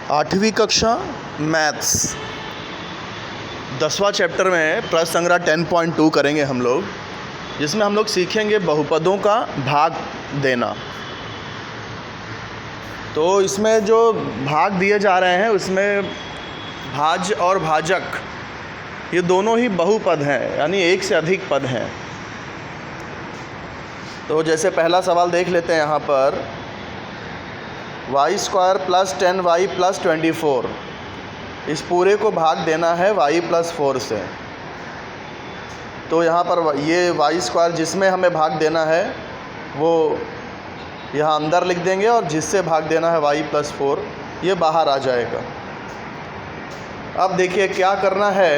8वीं कक्षा maths 10वां chapter में प्रश्न संग्रह 10.2 करेंगे हम लोग, जिसमें हम लोग सीखेंगे बहुपदों का भाग देना। तो इसमें जो भाग दिए जा रहे हैं उसमें भाज्य और भाजक ये दोनों ही बहुपद हैं, यानी एक से अधिक पद हैं। तो जैसे पहला सवाल देख लेते हैं यहाँ पर, y² + 10y + 24, इस पूरे को भाग देना है y + 4 से। तो यहाँ पर ये y² जिसमें हमें भाग देना है वो यहाँ अंदर लिख देंगे और जिससे भाग देना है y + 4 ये बाहर आ जाएगा। अब देखिए क्या करना है,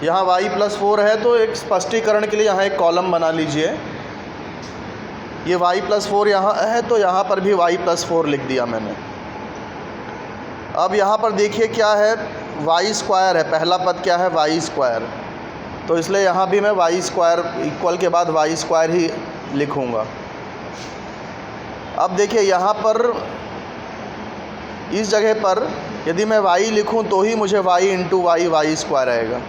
यहाँ y + 4 है तो एक स्पष्टीकरण के लिए यहाँ एक कॉलम बना लीजिए। ये y + 4 यहाँ है तो यहाँ पर भी y + 4 लिख दिया मैंने। अब यहाँ पर देखिए क्या है, y² है, पहला पद क्या है y², तो इसलिए यहाँ भी मैं y² इक्वल के बाद y² ही लिखूँगा। अब देखिए यहाँ पर इस जगह पर यदि मैं y लिखूँ तो ही मुझे y × y² आएगा।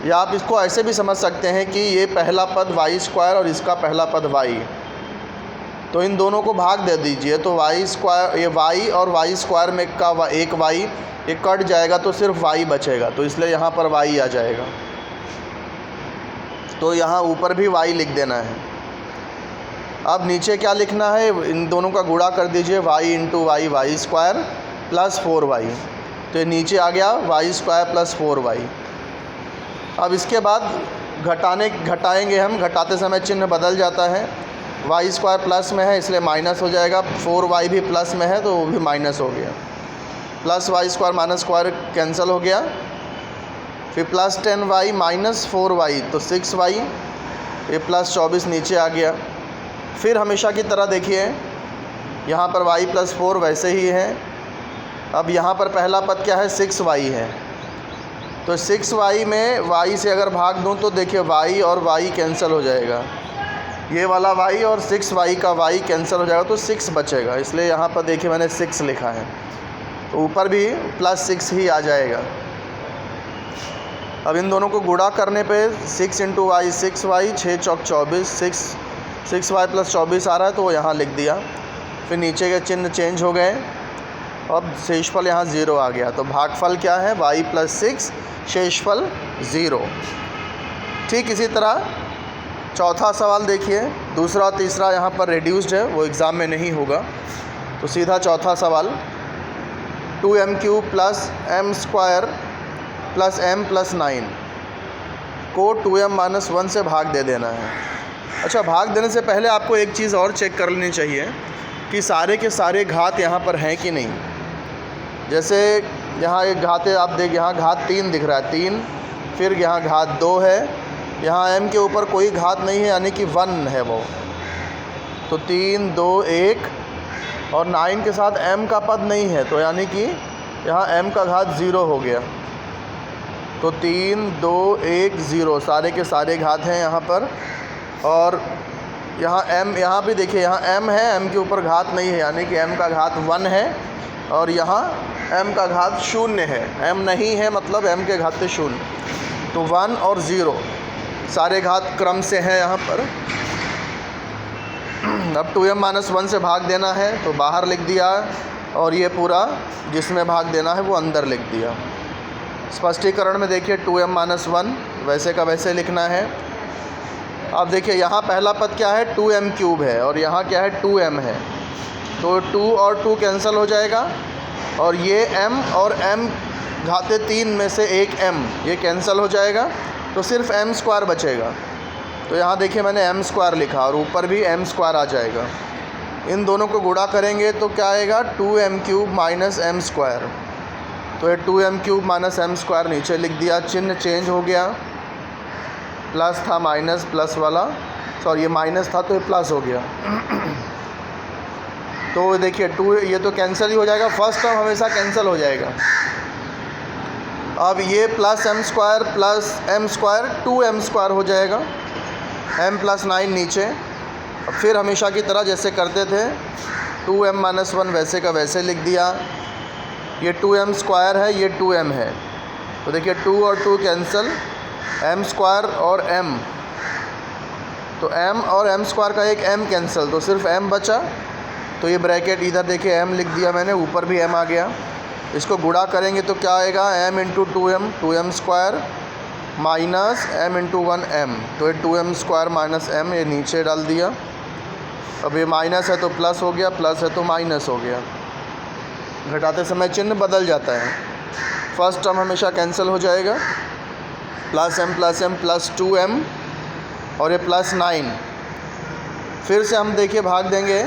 या आप इसको ऐसे भी समझ सकते हैं कि ये पहला पद y² और इसका पहला पद y, तो इन दोनों को भाग दे दीजिए। तो y² ये y और y² में का एक y ये कट जाएगा तो सिर्फ y बचेगा, तो इसलिए यहाँ पर y आ जाएगा। तो यहाँ ऊपर भी y लिख देना है। अब नीचे क्या लिखना है, इन दोनों का गुणा कर दीजिए, y × y² + 4y, तो ये नीचे आ गया y² + 4y। अब इसके बाद घटाएंगे हम, घटाते समय चिन्ह बदल जाता है। y² प्लस में है इसलिए माइनस हो जाएगा, 4y भी प्लस में है तो वो भी माइनस हो गया, प्लस y² - स्क्वायर कैंसिल हो गया, फिर प्लस 10y - 4y तो 6y, ये प्लस 24 नीचे आ गया। फिर हमेशा की तरह देखिए यहाँ पर y + 4 वैसे ही है। अब यहाँ पर पहला पद क्या है, 6y है, तो 6y में y से अगर भाग दूँ तो देखिए y और y कैंसिल हो जाएगा, ये वाला y और 6y का y कैंसिल हो जाएगा तो 6 बचेगा, इसलिए यहाँ पर देखिए मैंने 6 लिखा है, तो ऊपर भी +6 ही आ जाएगा। अब इन दोनों को गुणा करने पे 6 × y 6y, 6 × 24, 6y + 24 आ रहा है तो वो यहाँ लिख दिया। फिर नीचे के चिन्ह चेंज हो गए, अब शेषफल यहाँ 0 आ गया, तो भागफल क्या है y + 6, शेषफल 0। ठीक इसी तरह चौथा सवाल देखिए, दूसरा और तीसरा यहाँ पर रिड्यूस्ड है, वो एग्ज़ाम में नहीं होगा, तो सीधा चौथा सवाल, 2m³ + m² + m + 9 को 2m - 1 से भाग दे देना है। अच्छा, भाग देने से पहले आपको एक चीज़ और चेक कर लेनी चाहिए कि सारे के सारे घात यहाँ पर हैं कि नहीं। जैसे यहाँ एक घात है, आप देख यहाँ घात 3 दिख रहा है, 3, फिर यहाँ घात 2 है, यहाँ m के ऊपर कोई घात नहीं है यानी कि 1 है वो, तो 3 2 1, और 9 के साथ m का पद नहीं है तो यानी कि यहाँ m का घात 0 हो गया, तो 3 2 1 0 सारे के सारे घात हैं यहाँ पर। और यहाँ m, यहाँ भी देखिए यहाँ m है, m के ऊपर घात नहीं है यानी कि m का घात 1 है, और यहाँ m का घात 0 है, m नहीं है मतलब m के घात से 0, तो 1 और 0 सारे घात क्रम से हैं यहाँ पर। अब 2m - 1 से भाग देना है तो बाहर लिख दिया, और ये पूरा जिसमें भाग देना है वो अंदर लिख दिया। स्पष्टीकरण में देखिए 2m - 1 वैसे का वैसे लिखना है। अब देखिए यहाँ पहला पद क्या है, 2m³ है, और यहाँ क्या है 2m है, तो 2 और 2 कैंसिल हो जाएगा, और ये m और m घाते 3 में से एक m ये कैंसिल हो जाएगा, तो सिर्फ m² बचेगा। तो यहाँ देखिए मैंने m² लिखा और ऊपर भी m² आ जाएगा। इन दोनों को गुणा करेंगे तो क्या आएगा, 2m³ - m², तो ये 2m³ - m² नीचे लिख दिया, चिन्ह चेंज हो गया, प्लस था माइनस प्लस वाला, सॉरी ये माइनस था तो ये प्लस हो गया। तो देखिए 2 ये तो कैंसिल ही हो जाएगा, फर्स्ट टर्म हमेशा कैंसिल हो जाएगा। अब ये +m² + m² 2m² हो जाएगा, m + 9 नीचे। फिर हमेशा की तरह जैसे करते थे 2m माइनस 1 वैसे का वैसे लिख दिया। ये 2m स्क्वायर है, ये 2m है, तो देखिए 2 और 2 कैंसिल, m स्क्वायर और m, तो m और m स्क्वायर का एक m कैंसिल, तो सिर्फ m बचा। तो ये ब्रैकेट इधर देखिए m लिख दिया मैंने, ऊपर भी m आ गया। इसको गुणा करेंगे तो क्या आएगा, m into 2m, 2m square minus m into 1m, तो ये 2m स्क्वायर माइनस m, ये नीचे डाल दिया। अब ये माइनस है तो प्लस हो गया, प्लस है तो माइनस हो गया। घटाते समय चिन्ह बदल जाता है। फर्स्ट टर्म हमेशा कैंसिल हो जाएगा, प्लस m प्लस 2m और ये प्लस 9। फिर से हम देखिए भाग देंगे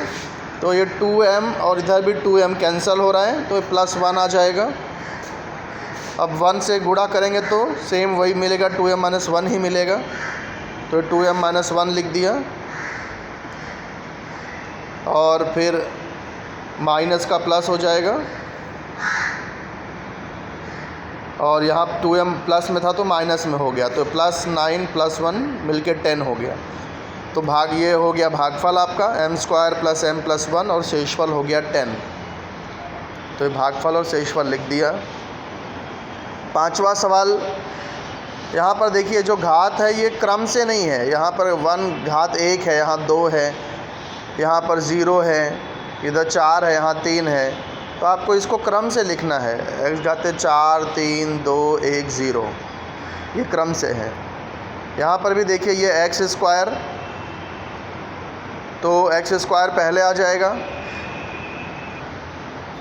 तो ये 2m और इधर भी 2m कैंसिल हो रहा है, तो ये प्लस 1 आ जाएगा। अब 1 से गुणा करेंगे तो सेम वही मिलेगा, 2m माइनस 1 ही मिलेगा, तो 2m माइनस 1 लिख दिया। और फिर माइनस का प्लस हो जाएगा, और यहाँ 2m प्लस में था तो माइनस में हो गया, तो प्लस 9 प्लस 1 मिलके 10 हो गया। तो भाग ये हो गया भागफल आपका m square plus m plus 1 और शेषफल हो गया 10। तो ये भागफल और शेषफल लिख दिया। पांचवा सवाल, यहाँ पर देखिए जो घात है ये क्रम से नहीं है। यहाँ पर 1 घात 1 है, यहाँ 2 है, यहाँ पर 0 है, इधर 4 है, यहाँ 3 है, तो आपको इसको क्रम से लिखना है। x घाते 4 3 2 1 0, ये क्रम से है। यहाँ पर भी देखिए ये x स्क्वायर, तो x स्क्वायर पहले आ जाएगा।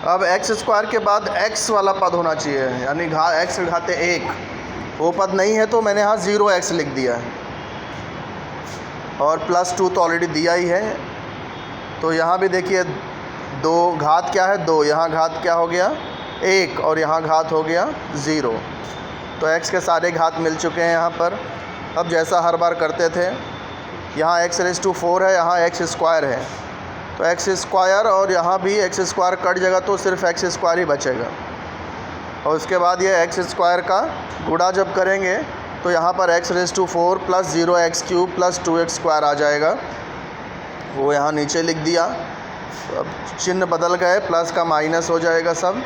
अब x स्क्वायर के बाद x वाला पद होना चाहिए, यानी x घाते 1, वो पद नहीं है तो मैंने यहाँ 0x लिख दिया है। और प्लस 2 तो ऑलरेडी दिया ही है, तो यहाँ भी देखिए 2 घात क्या है 2, यहाँ घात क्या हो गया 1 और यहाँ घात हो गया 0। तो x के सारे घात मिल चुके हैं यहाँ पर। अब जैसा हर बार करते थे, यहाँ x⁴ है, यहाँ x स्क्वायर है, तो x स्क्वायर और यहाँ भी x स्क्वायर कट जाएगा तो सिर्फ x स्क्वायर ही बचेगा। और उसके बाद ये x स्क्वायर का गुणा जब करेंगे तो यहाँ पर x⁴ plus 0x³ plus 2x square आ जाएगा, वो यहाँ नीचे लिख दिया। अब चिन्ह बदल गए, प्लस का माइनस हो जाएगा सब,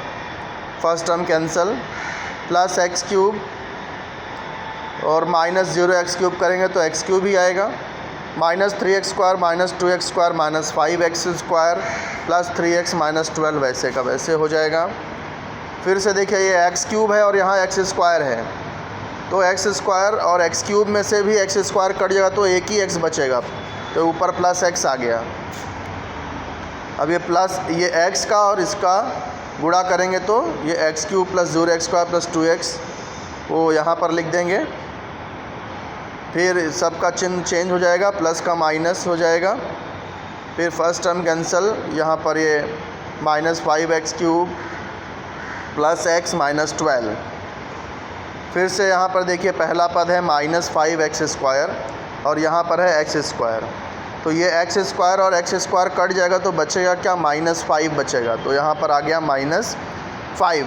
first term cancel, plus x³ और माइनस 0x³ करेंगे तो x³ ही आएगा, minus 3x square minus 2x square minus 5x square plus 3x minus 12 वैसे का वैसे हो जाएगा। फिर से देखिए ये x³ है और यहाँ x स्क्वायर है, तो x स्क्वायर और x³ में से भी x स्क्वायर कट जाएगा तो एक ही x बचेगा, तो ऊपर प्लस x आ गया। अब ये प्लस ये x का और इसका गुणा करेंगे तो ये x³ plus 0x square plus 2x वो यहाँ पर लिख देंगे। फिर सबका चिन्ह चेंज हो जाएगा, प्लस का माइनस हो जाएगा। फिर फर्स्ट टर्म कैंसिल, यहाँ पर ये minus 5x³ plus x minus 12। फिर से यहाँ पर देखिए पहला पद है माइनस 5x स्क्वायर और यहाँ पर है x स्क्वायर, तो ये x स्क्वायर और x स्क्वायर कट जाएगा तो बचेगा क्या माइनस 5 बचेगा, तो यहाँ पर आ गया माइनस 5।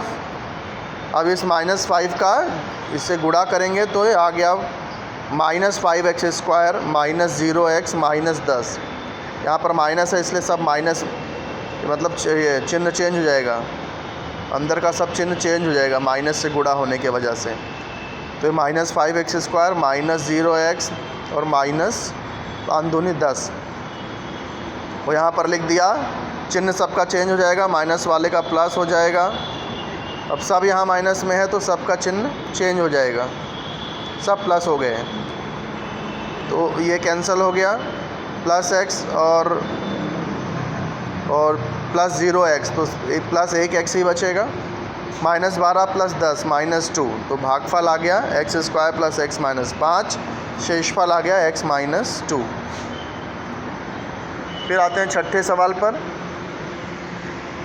अब इस माइनस 5 का इससे गुणा करेंगे तो ये आ गया minus 5x square minus 0x minus 10। यहाँ पर माइनस है इसलिए सब माइनस, मतलब ये चिन्ह चेंज हो जाएगा, अंदर का सब चिन्ह चेंज हो जाएगा माइनस से गुणा होने के वजह से। तो ये minus 5x square minus 0x और माइनस 5 दूनी 10 वो यहाँ पर लिख दिया। चिन्ह सबका चेंज हो जाएगा, माइनस वाले का प्लस हो जाएगा। अब सब यहाँ माइनस में है तो सबका चिन्ह चेंज हो जाएगा, सब प्लस हो गए, तो ये कैंसिल हो गया, प्लस x और प्लस 0x, तो प्लस 1x ही बचेगा, माइनस 12 प्लस 10 माइनस 2, तो भागफल आ गया x square plus x minus 5, शेषफल आ गया x माइनस 2। फिर आते हैं छठे सवाल पर।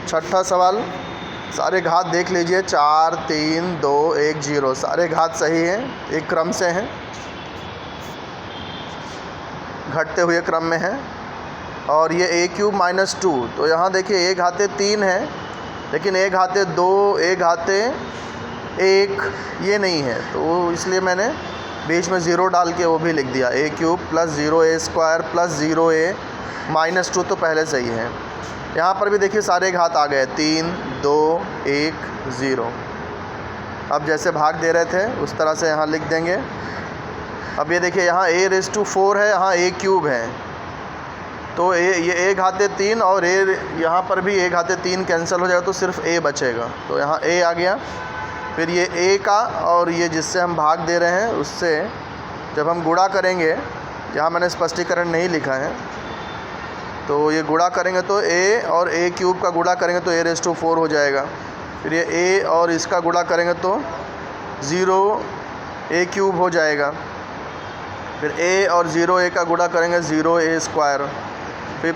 छठा सवाल, सारे घात देख लीजिए 4 3 2 1 0, सारे घात सही हैं, एक क्रम से हैं, घटते हुए क्रम में है। और ये a³ माइनस 2, तो यहाँ देखिए a घाते 3 है लेकिन a घाते 2 a घाते 1 ये नहीं है, तो इसलिए मैंने बीच में 0 डाल के वो भी लिख दिया, a³ plus 0a square plus 0a minus 2 तो पहले से ही है। यहाँ पर भी देखिए सारे घात आ गए, 3, 2, 1, 0। अब जैसे भाग दे रहे थे उस तरह से यहाँ लिख देंगे। अब ये देखिए यहाँ a⁴ है, यहाँ a³ है, तो ये a⁻³ 3 और यहाँ पर भी a⁻³ कैंसिल हो जाएगा तो सिर्फ a बचेगा, तो यहाँ a आ गया। फिर ये a का और ये जिससे हम भाग दे रहे हैं उससे जब हम गुणा करेंगे, यहाँ मैंने स्पष्टीकरण नहीं लिखा है, तो ये गुणा करेंगे तो a और a³ का गुणा करेंगे तो a⁴ हो जाएगा। फिर ये a और इसका गुणा करेंगे तो 0 a³ हो जाएगा। फिर a और 0a का गुणा करेंगे 0a²। फिर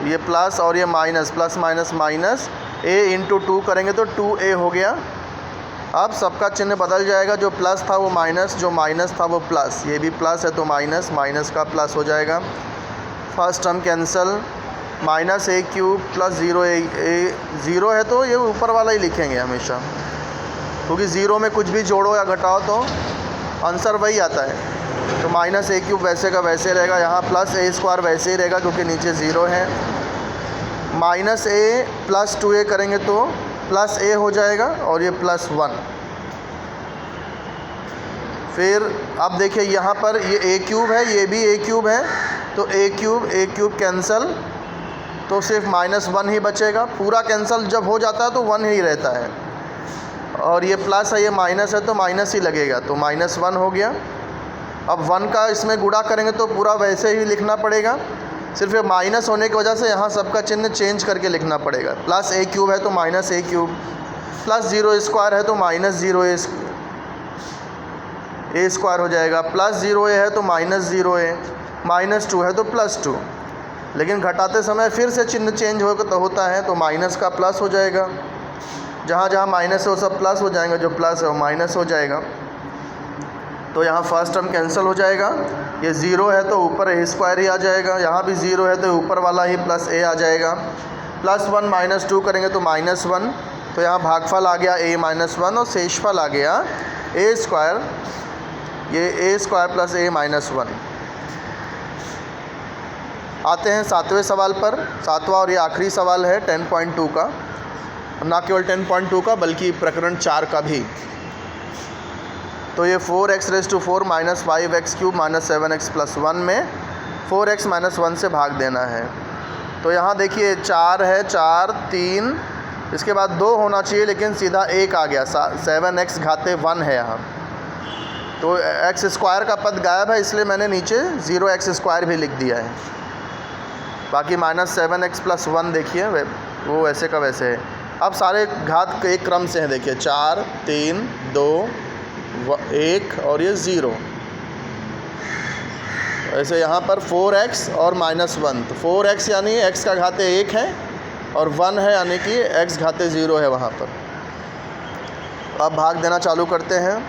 ये प्लस और ये minus, plus minus minus, a × 2 करेंगे तो 2a हो गया। अब सबका चिन्ह बदल जाएगा, जो प्लस था वो माइनस, जो माइनस था वो प्लस। ये भी प्लस है तो माइनस, माइनस का प्लस हो जाएगा। First term cancel, -a³ plus 0 है तो ये ऊपर वाला ही लिखेंगे हमेशा, क्योंकि 0 में कुछ भी जोड़ो या घटाओ तो आंसर वही आता है। तो -a³ वैसे का वैसे रहेगा, यहाँ प्लस a² वैसे ही रहेगा क्योंकि नीचे 0 है। -a प्लस 2a करेंगे तो प्लस a हो जाएगा और ये +1। फिर अब देखिए यहाँ पर ये a³ है, ये भी a³ है, तो a³ कैंसिल, तो सिर्फ -1 ही बचेगा। पूरा कैंसिल जब हो जाता है तो 1 ही रहता है, और ये प्लस है ये माइनस है तो माइनस ही लगेगा, तो -1 हो गया। अब 1 का इसमें गुणा करेंगे तो पूरा वैसे ही लिखना पड़ेगा, सिर्फ ये माइनस होने की वजह से यहाँ सबका चिन्ह चेंज करके लिखना पड़ेगा। +a³ है तो -a³, प्लस 0² है तो -0a² हो जाएगा, प्लस 0a है तो -0a, -2 है तो +2। लेकिन घटाते समय फिर से चिन्ह चेंज होता है तो माइनस का प्लस हो जाएगा, जहाँ जहाँ माइनस है वो सब प्लस हो जाएंगे, जो प्लस है वो माइनस हो जाएगा। तो यहाँ फर्स्ट टर्म कैंसिल हो जाएगा, ये 0 है तो ऊपर a² ही आ जाएगा, यहाँ भी 0 है तो ऊपर वाला ही +a आ जाएगा। +1 -2 करेंगे तो -1, तो यहाँ भागफल आ गया a-1 और शेषफल आ गया a², ये a² + a-1। आते हैं 7वें सवाल पर। 7वां और ये आखिरी सवाल है 10.2 का, ना केवल 10.2 का बल्कि प्रकरण 4 का भी। तो ये 4x⁴ - 5x³ - 7x + 1 में 4x - 1 से भाग देना है। तो यहाँ देखिए 4 है, 4, 3, इसके बाद 2 होना चाहिए लेकिन सीधा 1 आ गया, 7x⁻1 है यहाँ, तो x² का पद गायब है, इसलिए मैंने नीचे 0x² भी लिख दिया है। बाकी -7x + 1 देखिए वो वैसे का वैसे है। अब सारे घात एक क्रम से हैं, देखिए 4, 3, 2, 1 और ये 0। ऐसे यहाँ पर 4x और -1, तो 4x यानी x का घाते 1 है और 1 है यानी कि x घाते 0 है वहाँ पर। अब भाग देना चालू करते हैं।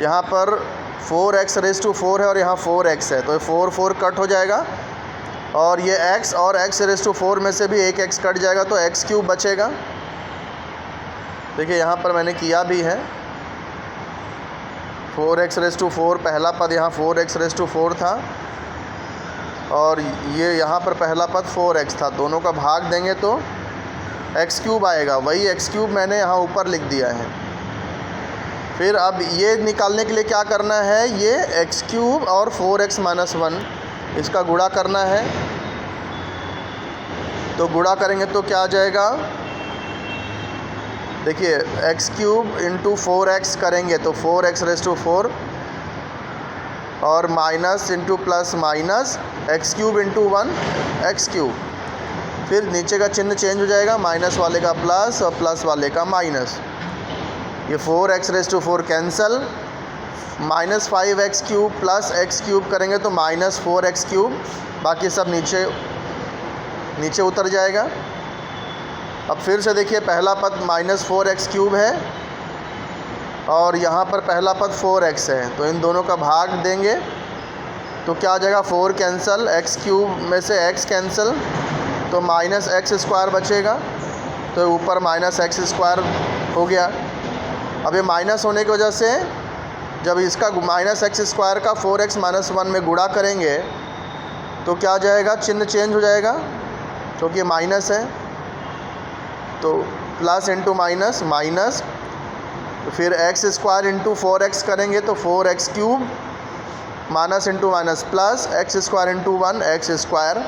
यहाँ पर 4x⁴ है और यहाँ 4x है, तो 4 कट हो जाएगा और ये x और x⁴ में से भी एक x कट जाएगा तो x³ बचेगा। देखिए यहाँ पर मैंने किया भी है, 4x⁴ पहला पद यहाँ 4x⁴ था और ये यहाँ पर पहला पद 4x था, दोनों का भाग देंगे तो x³ आएगा, वही x³ मैंने यहाँ ऊपर लिख दिया है। फिर अब ये निकालने के लिए क्या करना है, ये x³ और 4x - 1 इसका गुणा करना है। तो गुणा करेंगे तो क्या आ जाएगा, देखिए x³ × 4x करेंगे तो 4x⁴ और minus × plus minus x³ × 1 x³। फिर नीचे का चिन्ह चेंज हो जाएगा, माइनस वाले का प्लस और प्लस वाले का माइनस। ये 4x⁴ कैंसल, -5x³ + x³ करेंगे तो -4x³, बाकी सब नीचे उतर जाएगा। अब फिर से देखिए पहला पद -4x³ है और यहाँ पर पहला पद 4x है, तो इन दोनों का भाग देंगे तो क्या आ जाएगा, 4 कैंसल, x³ में से x कैंसल, तो -x² बचेगा, तो ऊपर -x² हो गया। अब ये माइनस होने की वजह से जब इसका -x² का 4x - 1 में गुणा करेंगे तो क्या आ जाएगा, चिन्ह चेंज हो जाएगा, क्योंकि माइनस है, तो प्लस इंटू माइनस माइनस, फिर एक्स स्क्वायर इंटू 4x करेंगे तो 4x cube, minus into minus plus, x square into 1 x square,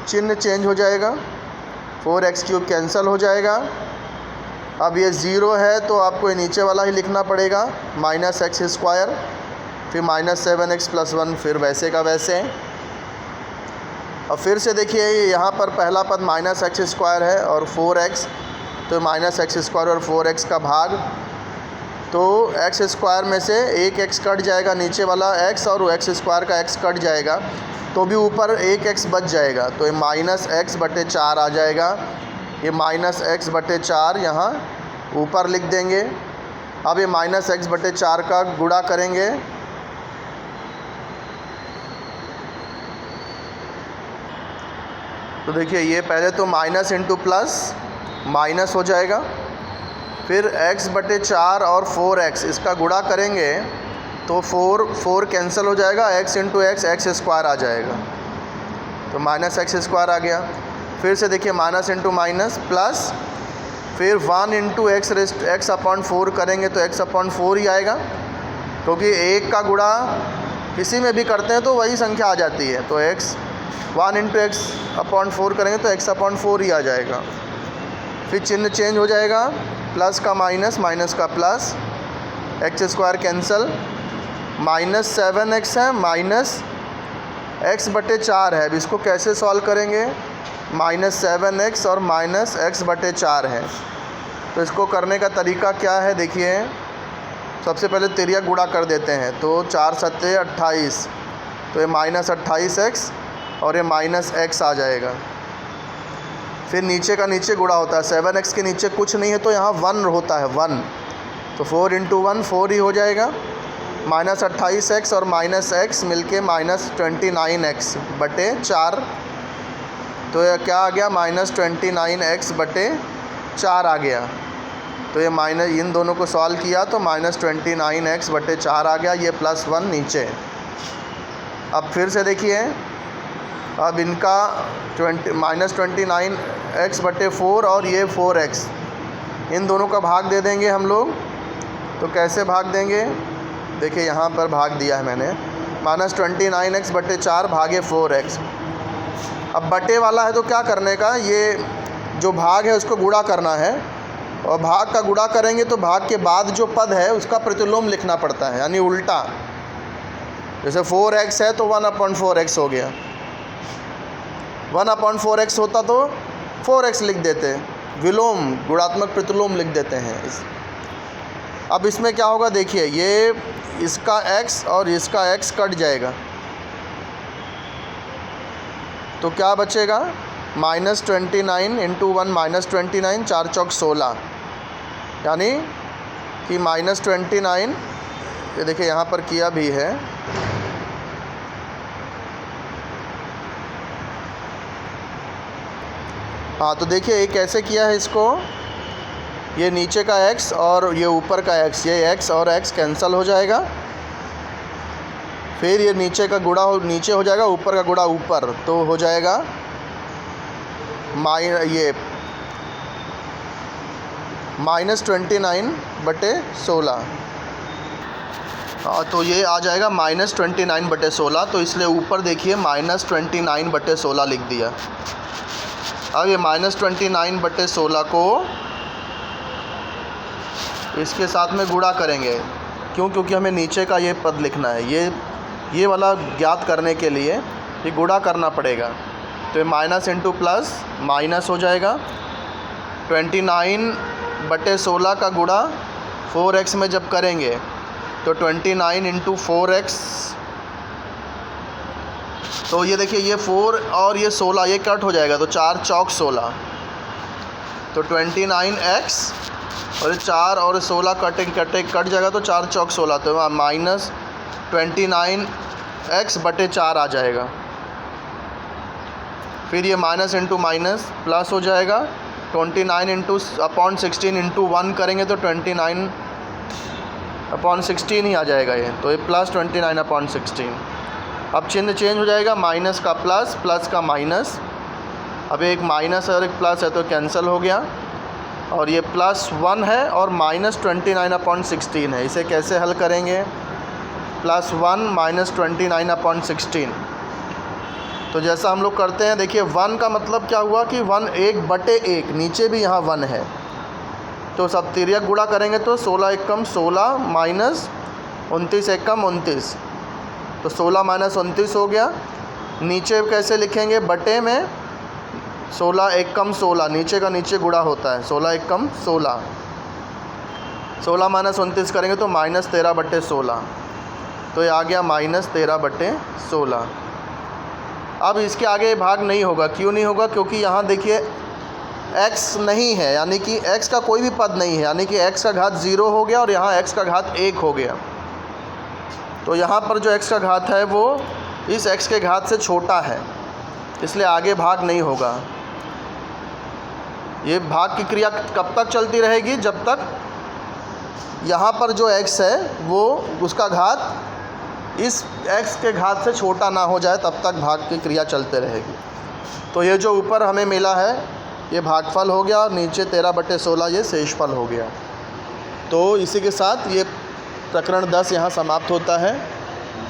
चिन्ह चेंज हो जाएगा, 4x क्यूब कैंसिल हो जाएगा। अब ये ज़ीरो है तो आपको ये नीचे वाला ही लिखना पड़ेगा, माइनस एक्स स्क्वायर, फिर माइनस 7x प्लस 1, फिर वैसे का वैसे। और फिर से देखिए यहाँ पर पहला पद माइनस एक्स स्क्वायर है और 4x, तो माइनस एक्स स्क्वायर और 4x का भाग, तो एक्स स्क्वायर में से एक x कट जाएगा, नीचे वाला x और एक्स स्क्वायर का x कट जाएगा, तो भी ऊपर एक x बच जाएगा, तो ये माइनस एक्स बटे 4 आ जाएगा। ये माइनस एक्स बटे 4 यहाँ ऊपर लिख देंगे। अब ये माइनस एक्स बटे 4 का गुणा करेंगे, तो देखिए ये पहले तो माइनस इंटू प्लस माइनस हो जाएगा, फिर x बटे 4 और 4x इसका गुणा करेंगे तो 4 कैंसिल हो जाएगा, x इंटू एक्स स्क्वायर आ जाएगा, तो माइनस एक्स स्क्वायर आ गया। फिर से देखिए माइनस इंटू माइनस प्लस, फिर 1 इंटू एक्स अपॉन 4 करेंगे तो x अपॉन 4 ही आएगा, क्योंकि एक का गुणा किसी में भी करते हैं तो वही संख्या आ जाती है, तो 1 इंटू एक्स अपॉन 4 करेंगे तो x अपॉन 4 ही आ जाएगा। फिर चिन्ह चेंज हो जाएगा, प्लस का माइनस, माइनस का plus, x square cancel, minus 7x है, माइनस x बटे 4 है। अब इसको कैसे सॉल्व करेंगे, माइनस 7x और माइनस x बटे 4 है, तो इसको करने का तरीका क्या है देखिए। सबसे पहले तिर्यक गुणा कर देते हैं, तो 4 सत्ते 28, तो ये माइनस 28x और ये माइनस x आ जाएगा। फिर नीचे का नीचे गुणा होता है, 7x के नीचे कुछ नहीं है तो यहाँ 1 होता है 1, तो 4 इंटू 1 4 ही हो जाएगा। माइनस 28x और माइनस x मिलके माइनस 29x बटे 4, तो यह क्या आ गया, माइनस 29x बटे 4 आ गया। तो ये माइनस, इन दोनों को सॉल्व किया तो माइनस 29x बटे 4 आ गया, ये प्लस 1 नीचे। अब फिर से देखिए, अब इनका माइनस 29x बटे 4 और ये 4x, इन दोनों का भाग दे देंगे हम लोग। तो कैसे भाग देंगे, देखिए यहाँ पर भाग दिया है मैंने, माइनस 29x बटे 4 भागे 4x। अब बटे वाला है तो क्या करने का, ये जो भाग है उसको गुणा करना है, और भाग का गुणा करेंगे तो भाग के बाद जो पद है उसका प्रतिलोम लिखना पड़ता है, यानी उल्टा। जैसे 4x है तो 1/4x हो गया, 1/4x होता तो 4x लिख देते, विलोम गुणात्मक प्रतिलोम लिख देते हैं। अब इसमें क्या होगा देखिए, ये इसका x और इसका x कट जाएगा, तो क्या बचेगा, माइनस 29 इंटू 1 माइनस 29, 4 चौक 16, यानी कि माइनस 29, ये देखिए यहाँ पर किया भी है, हाँ तो देखिए ये कैसे किया है इसको, ये नीचे का x और ये ऊपर का x, ये x और x कैंसिल हो जाएगा, फिर ये नीचे का गुणा नीचे हो जाएगा, ऊपर का गुणा ऊपर, तो हो जाएगा ये माइनस 29 बटे 16, तो ये आ जाएगा माइनस 29 बटे 16, तो इसलिए ऊपर देखिए माइनस 29 बटे 16 लिख दिया। अब ये माइनस 29 बटे 16 को इसके साथ में गुणा करेंगे, क्योंकि हमें नीचे का ये पद लिखना है, ये वाला ज्ञात करने के लिए ये गुणा करना पड़ेगा। तो ये माइनस इंटू प्लस माइनस हो जाएगा, 29 बटे 16 का गुणा 4x में जब करेंगे तो 29 इंटू 4x, तो ये देखिए ये 4 और ये 16 ये कट हो जाएगा, तो 4 चौक 16, तो 29x और 4 और 16 कट जाएगा, तो 4 चौक 16, तो माइनस 29x बटे 4 आ जाएगा। फिर ये माइनस इंटू माइनस प्लस हो जाएगा, 29 इंटू अपॉन 16 इंटू 1 करेंगे तो 29 अपॉन 16 ही आ जाएगा ये, तो ये प्लस 29 अपॉन 16। अब चिन्ह चेंज हो जाएगा, माइनस का प्लस, प्लस का माइनस, अब एक माइनस और एक प्लस है तो कैंसिल हो गया, और ये +1 है और -29/16 है। इसे कैसे हल करेंगे? +1 -29/16। तो जैसा हम लोग करते हैं, देखिए 1 का मतलब क्या हुआ कि 1 1/1, नीचे भी यहाँ 1 है, तो सब तिर्यक गुणा करेंगे तो 16 एकम 16 माइनस 29 एकम 29, तो 16 माइनस 29 हो गया। नीचे कैसे लिखेंगे? बटे में 16 एकम 16, नीचे का नीचे गुणा होता है, 16 एकम 16, 16 माइनस 29 करेंगे तो -13/16, तो ये आ गया -13/16। अब इसके आगे भाग नहीं होगा। क्यों नहीं होगा? क्योंकि यहाँ देखिए x नहीं है, यानी कि x का कोई भी पद नहीं है, यानी कि x का घात 0 हो गया और यहाँ x का घात 1 हो गया। तो यहाँ पर जो x का घात है वो इस x के घात से छोटा है, इसलिए आगे भाग नहीं होगा। ये भाग की क्रिया कब तक चलती रहेगी? जब तक यहाँ पर जो x है वो उसका घात इस x के घात से छोटा ना हो जाए, तब तक भाग की क्रिया चलते रहेगी। तो ये जो ऊपर हमें मिला है ये भागफल हो गया और नीचे 13/16 ये शेषफल हो गया। तो इसी के साथ ये प्रकरण 10 यहाँ समाप्त होता है।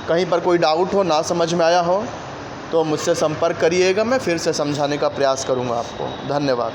कहीं पर कोई डाउट हो, ना समझ में आया हो तो मुझसे संपर्क करिएगा, मैं फिर से समझाने का प्रयास करूँगा आपको। धन्यवाद।